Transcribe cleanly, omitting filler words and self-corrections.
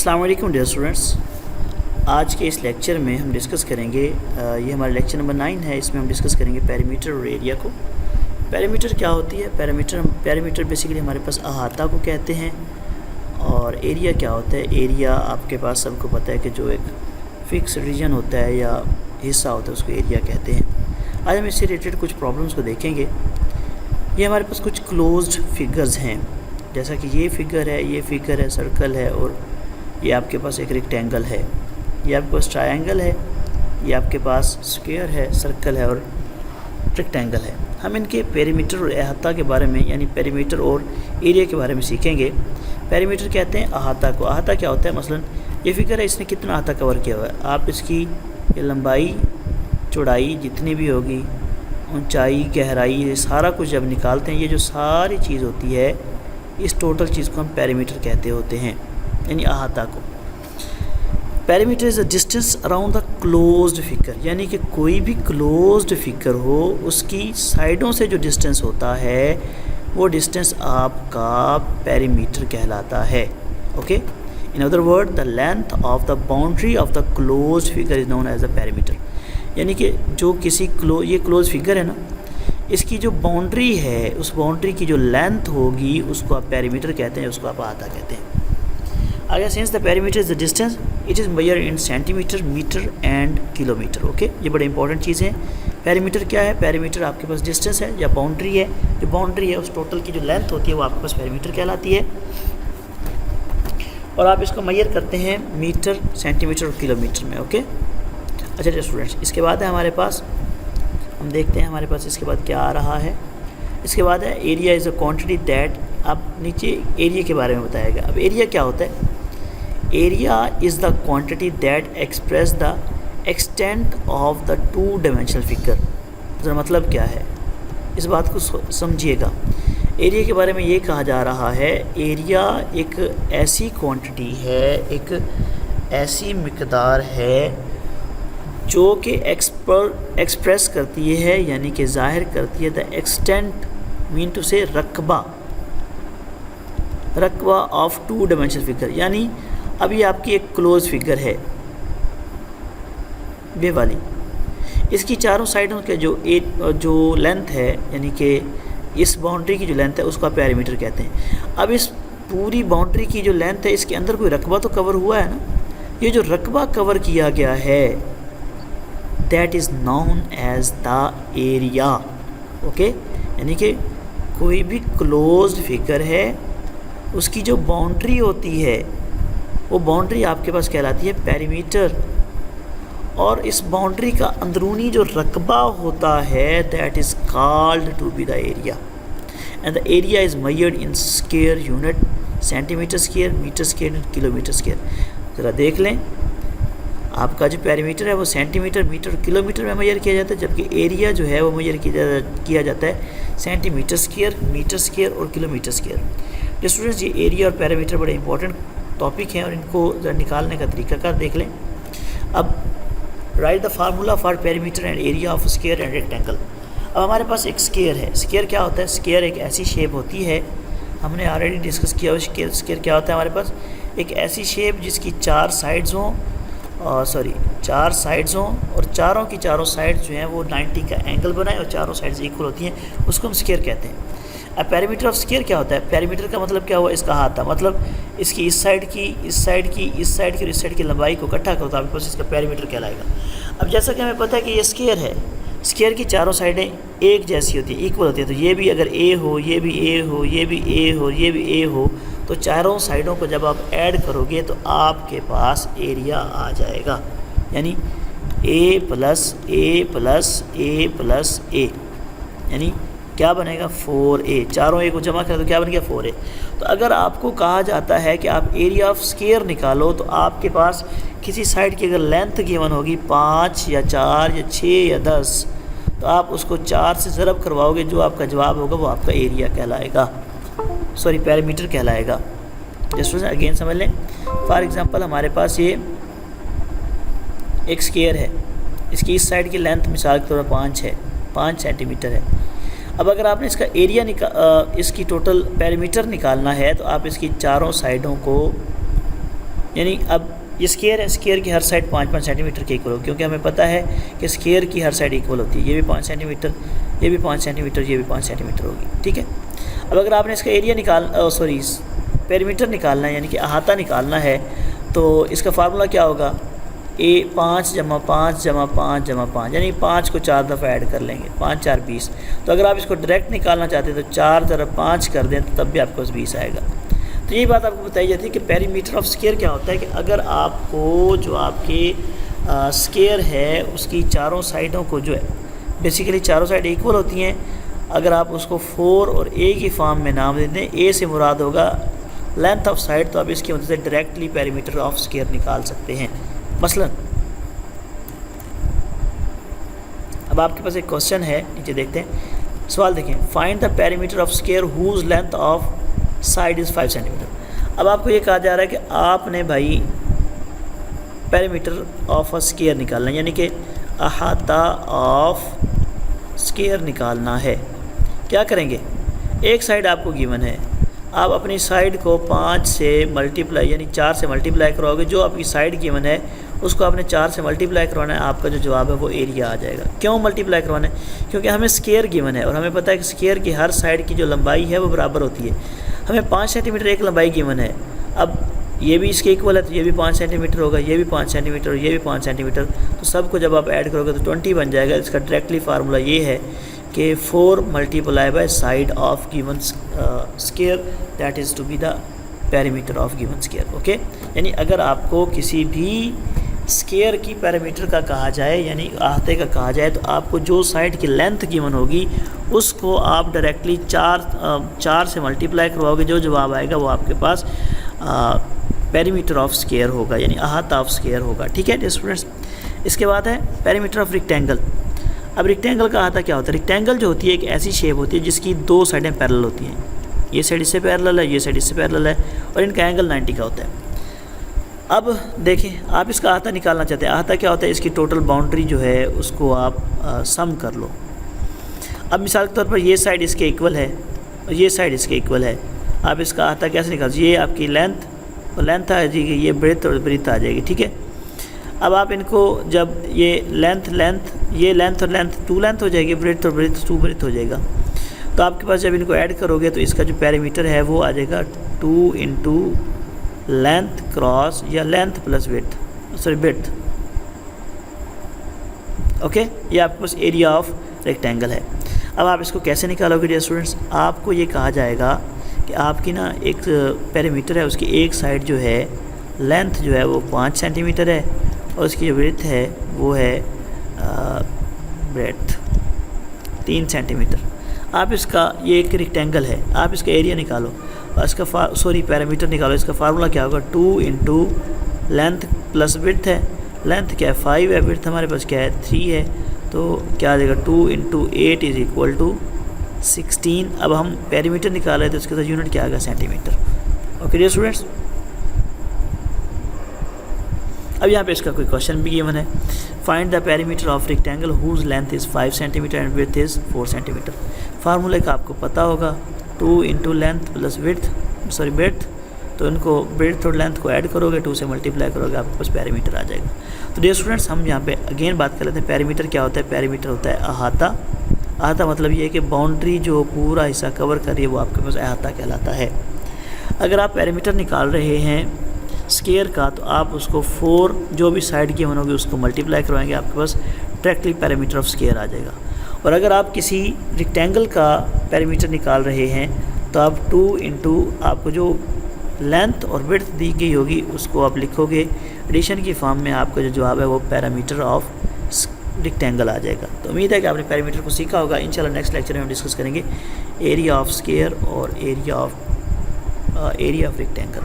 अस्सलाम वालेकुम dear students. आज के इस लेक्चर में हम डिस्कस करेंगे ये हमारा लेक्चर नंबर 9 है। इसमें हम डिस्कस करेंगे पेरीमीटर और एरिया को। पेरीमीटर क्या होती है? पेरीमीटर बेसिकली हमारे पास अहाता को कहते हैं। और एरिया क्या होता है? एरिया आपके पास सबको पता है कि जो एक फ़िक्स रीजन होता है या हिस्सा होता है उसको एरिया कहते हैं। आज हम इससे रिलेटेड कुछ प्रॉब्लम्स को देखेंगे। ये हमारे पास कुछ क्लोज्ड फिगर्स हैं, जैसा कि ये फिगर है, ये फिगर है, सर्कल है, और ये आपके पास एक रेक्टेंगल है, ये आपके पास ट्रायंगल है, ये आपके पास स्क्वायर है, सर्कल है और रेक्टेंगल है। हम इनके पेरीमीटर और अहाता के बारे में, यानी पेरीमीटर और एरिया के बारे में सीखेंगे। पेरीमीटर कहते हैं अहाता को। अहाता क्या होता है? मसलन ये फिगर है, इसने कितना अहाता कवर किया हुआ है। आप इसकी ये लंबाई चौड़ाई जितनी भी होगी, ऊंचाई गहराई, ये सारा कुछ जब निकालते हैं, ये जो सारी चीज़ होती है, इस टोटल चीज़ को हम पेरीमीटर कहते होते हैं, यानी अहाता को। Perimeter is a distance around the closed figure, यानी कि कोई भी क्लोज्ड फिगर हो उसकी साइडों से जो डिस्टेंस होता है वो डिस्टेंस आपका पेरीमीटर कहलाता है। Okay, in other word the length of the boundary of the closed figure is known as the perimeter. यानी कि जो किसी ये क्लोज फिगर है ना, इसकी जो बाउंड्री है उस बाउंड्री की जो लेंथ होगी उसको आप पेरीमीटर कहते हैं, उसको आप अहाता कहते हैं। आगे, since the perimeter is the distance it is measure in centimetre, metre and kilometre. Okay, ये बड़े इंपॉर्टेंट चीज़ है। पेरीमीटर क्या है? पेरीमीटर आपके पास डिस्टेंस है या बाउंड्री है। जो बाउंड्री है उस टोटल की जो लेंथ होती है वो आपके पास पेरीमीटर कहलाती है, और आप इसको मेजर करते हैं मीटर, सेंटीमीटर और किलोमीटर में। ओके, अच्छा स्टूडेंट्स, इसके बाद है हमारे पास, हम देखते हैं हमारे पास इसके बाद क्या आ रहा है। इसके बाद है area is a quantity that, अब नीचे एरिया के बारे में बताएगा। अब एरिया क्या होता है? Area is the quantity that express the extent of the two dimensional figure. इसका मतलब क्या है, इस बात को समझिएगा। एरिया के बारे में ये कहा जा रहा है, एरिया एक ऐसी क्वांटिटी है, एक ऐसी मिकदार है जो कि एक्सप्रेस करती है, यानी कि ज़ाहिर करती है द एक्सटेंट, मीन टू से रकबा ऑफ टू डायमेंशनल फिगर। यानी अभी आपकी एक क्लोज फिगर है ये वाली, इसकी चारों साइडों के जो लेंथ है, यानी कि इस बाउंड्री की जो लेंथ है उसको आप पेरीमीटर कहते हैं। अब इस पूरी बाउंड्री की जो लेंथ है इसके अंदर कोई रकबा तो कवर हुआ है ना, ये जो रकबा कवर किया गया है that is known as the area. Okay, यानी कि कोई भी क्लोज्ड फिगर है उसकी जो बाउंड्री होती है वो बाउंड्री आपके पास कहलाती है पेरीमीटर, और इस बाउंड्री का अंदरूनी जो रकबा होता है that is called to be the area, and the area is measured in square unit, centimetre square, metre square and kilometre square. ज़रा देख लें, आपका जो पेरीमीटर है वो सेंटीमीटर, मीटर, किलोमीटर में मेजर किया जाता है, जबकि एरिया जो है वो मेजर किया जाता है सेंटीमीटर स्क्वायर, मीटर स्क्वायर और किलोमीटर स्क्वायर। स्टूडेंट्स, ये एरिया और पेरीमीटर बड़े इंपॉर्टेंट टॉपिक हैं और इनको जरा निकालने का तरीकाकार देख लें। अब right the formula for perimeter and area of square and rectangle. अब हमारे पास एक स्क्वायर है। स्क्वायर क्या होता है? स्क्वायर एक ऐसी शेप होती है, हमने ऑलरेडी डिस्कस किया। स्क्वायर क्या होता है? हमारे पास एक ऐसी शेप जिसकी चार साइड्स हों और चारों की चारों साइड्स जो हैं वो 90 का एंगल बनाए और चारों साइड्स इक्वल होती हैं, उसको हम स्क्वायर कहते हैं। अब पेरीमीटर ऑफ स्क्वायर क्या होता है? पेरीमीटर का मतलब क्या हुआ? इसका अहाता, मतलब इसकी इस साइड की और इस साइड की लंबाई को इकट्ठा करो तो आपके पास इसका पेरीमीटर कहलाएगा। अब जैसा कि हमें पता है कि ये स्क्वायर है, स्क्वायर की चारों साइडें एक जैसी होती है, इक्वल होती है, तो ये भी अगर ए हो, ये भी ए हो, ये भी ए हो, ये भी ए हो, तो चारों साइडों को जब आप ऐड करोगे तो आपके पास एरिया आ जाएगा, यानी ए प्लस ए प्लस ए प्लस ए, यानी क्या बनेगा? 4a। चारों ए को जमा करें तो क्या बन गया? 4a। तो अगर आपको कहा जाता है कि आप एरिया ऑफ स्क्वायर निकालो तो आपके पास किसी साइड की अगर लेंथ गिवन होगी 5 या 4 या 6 या 10, तो आप उसको 4 से ज़रब करवाओगे, जो आपका जवाब होगा वो आपका एरिया कहलाएगा, सॉरी पेरीमीटर कहलाएगा। जस्ट अगेन समझ लें। फॉर एग्ज़ाम्पल हमारे पास ये एक स्क्वायर है, इसकी इस साइड की लेंथ मिसाल के तौर पर 5 सेंटीमीटर है। अब अगर आपने इसका एरिया इसकी टोटल पेरीमीटर निकालना है तो आप इसकी चारों साइडों को यानी अब ये स्केयर है, स्केयर की हर साइड 5-5 सेंटीमीटर के इक्वल हो, क्योंकि हमें पता है कि स्केयर की हर साइड इक्वल होती है। ये भी 5 सेंटीमीटर, ये भी 5 सेंटीमीटर, ये भी 5 सेंटीमीटर होगी, ठीक है। अब अगर आपने इसका एरिया पेरीमीटर निकालना है, यानी कि अहाता निकालना है, तो इसका फार्मूला क्या होगा, 5 + 5 + 5 + 5, यानी 5 को 4 दफ़ा ऐड कर लेंगे, 5 × 4 = 20। तो अगर आप इसको डायरेक्ट निकालना चाहते हैं तो 4 × 5 कर दें तो तब भी आपके पास 20 आएगा। तो यही बात आपको बताई जाती है कि पेरीमीटर ऑफ स्केयर क्या होता है, कि अगर आपको जो आपके स्केयर है उसकी चारों साइडों को जो है, बेसिकली चारों साइड इक्वल होती हैं, अगर आप उसको 4 और ए की फॉर्म में नाम दे दें, ए से मुराद होगा लेंथ ऑफ साइड, तो आप इसकी मदद से डायरेक्टली पेरीमीटर ऑफ स्केयर निकाल सकते हैं। मसलन अब आपके पास एक क्वेश्चन है, नीचे देखते हैं, सवाल देखें, find the perimeter of square whose length of side is 5 centimetre. अब आपको ये कहा जा रहा है कि आपने भाई पेरीमीटर ऑफ अ स्केयर निकालना है, यानी कि अहाता ऑफ स्केयर निकालना है। क्या करेंगे, एक साइड आपको गिवन है, आप अपनी साइड को 5 से मल्टीप्लाई यानी 4 से मल्टीप्लाई करवाओगे, जो आपकी साइड गिवन है उसको आपने 4 से मल्टीप्लाई करवाना है, आपका जो जवाब है वो एरिया आ जाएगा। क्यों मल्टीप्लाई करवाना है, क्योंकि हमें स्केयर गिवन है और हमें पता है कि स्केयर की हर साइड की जो लंबाई है वो बराबर होती है। हमें 5 सेंटीमीटर एक लंबाई गिवन है, अब ये भी इसके इक्वल है तो ये भी 5 सेंटीमीटर होगा, ये भी 5 सेंटीमीटर और ये भी 5 सेंटीमीटर, तो सबको जब आप ऐड करोगे तो 20 बन जाएगा। इसका डायरेक्टली फार्मूला ये है कि 4 × side of given square, that is to be the perimeter of given square. Okay, यानी अगर आपको किसी भी स्केयर की पैरामीटर का कहा जाए, यानी अहाते का कहा जाए, तो आपको जो साइड की लेंथ गिवन होगी उसको आप डायरेक्टली 4 से मल्टीप्लाई करवाओगे, जो जवाब आएगा वो आपके पास पेरीमीटर ऑफ स्केयर होगा, यानी अहाता ऑफ स्केयर होगा। ठीक है स्टूडेंट्स, इसके बाद है पेरीमीटर ऑफ रेक्टेंगल। अब रेक्टेंगल का अहाता क्या होता है, रेक्टेंगल जो होती है एक ऐसी शेप होती है जिसकी 2 साइडें पैरेलल होती हैं, ये साइड इससे पैरेलल है, ये साइड इससे पैरेलल है, और इनका एंगल 90 का होता है। अब देखें, आप इसका अहाता निकालना चाहते हैं, अहाता क्या होता है, इसकी टोटल बाउंड्री जो है उसको आप सम कर लो। अब मिसाल के तौर पर ये साइड इसके इक्वल है और ये साइड इसके इक्वल है, आप इसका अहाता कैसे निकाल, ये आपकी लेंथ और लेंथ आ जाएगी, ये ब्रेथ और ब्रेथ आ जाएगी। ठीक है, अब आप इनको जब ये ये लेंथ और लेंथ 2 लेंथ हो जाएगी, ब्रेथ और ब्रेथ 2 ब्रेथ हो जाएगा, तो आपके पास जब इनको ऐड करोगे तो इसका जो पेरीमीटर है वो आ जाएगा 2 × लेंथ क्रॉस या लेंथ प्लस ब्रेथ। ओके, ये आपके पास एरिया ऑफ रेक्टेंगल है। अब आप इसको कैसे निकालोगे डियर स्टूडेंट्स, आपको ये कहा जाएगा कि आपकी ना एक पेरीमीटर है, उसकी एक साइड जो है लेंथ जो है वो 5 सेंटीमीटर है और उसकी जो ब्रेथ है वो है ब्रेथ 3 सेंटीमीटर। आप इसका, ये एक रेक्टेंगल है, आप इसका एरिया निकालो और इसका पैरामीटर निकालो। इसका फार्मूला क्या होगा, 2 × लेंथ प्लस ब्रेथ है, लेंथ क्या है 5 है, ब्रेथ हमारे पास क्या है 3 है, तो क्या आ जाएगा 2 × 8 = 16। अब हम पेरीमीटर निकाल रहे हैं तो इसके साथ यूनिट क्या आ गया, सेंटीमीटर। ओके डियर स्टूडेंट्स, अब यहाँ पे इसका कोई क्वेश्चन भी गिवन है, find the perimeter of rectangle whose length is 5 centimetre and width is 4 centimetre. फार्मूले का आपको पता होगा, 2 × लेंथ प्लस ब्रेथ, तो इनको ब्रेथ और लेंथ को ऐड करोगे, 2 से मल्टीप्लाई करोगे, आपके पास पेरीमीटर आ जाएगा। तो डियर स्टूडेंट्स, हम यहाँ पे अगेन बात कर लेते हैं, पेरीमीटर क्या होता है। पेरीमीटर होता है अहाता। अहाता मतलब ये है कि बाउंड्री जो पूरा हिस्सा कवर कर रही है वो आपके पास अहाता कहलाता है। अगर आप पेरीमीटर निकाल रहे हैं स्केयर का, तो आप उसको 4 जो भी साइड की होगी उसको मल्टीप्लाई करवाएंगे, आपके पास डायरेक्टली पेरीमीटर ऑफ स्केयर आ जाएगा। और अगर आप किसी रेक्टेंगल का पेरीमीटर निकाल रहे हैं तो आप 2 × आपको जो लेंथ और विड्थ दी गई होगी उसको आप लिखोगे एडिशन की फॉर्म में, आपका जो जवाब है वो पेरीमीटर ऑफ रेक्टेंगल आ जाएगा। तो उम्मीद है कि आपने पेरीमीटर को सीखा होगा। इंशाल्लाह नेक्स्ट लेक्चर में हम डिस्कस करेंगे एरिया ऑफ स्केयर और एरिया ऑफ रेक्टेंगल।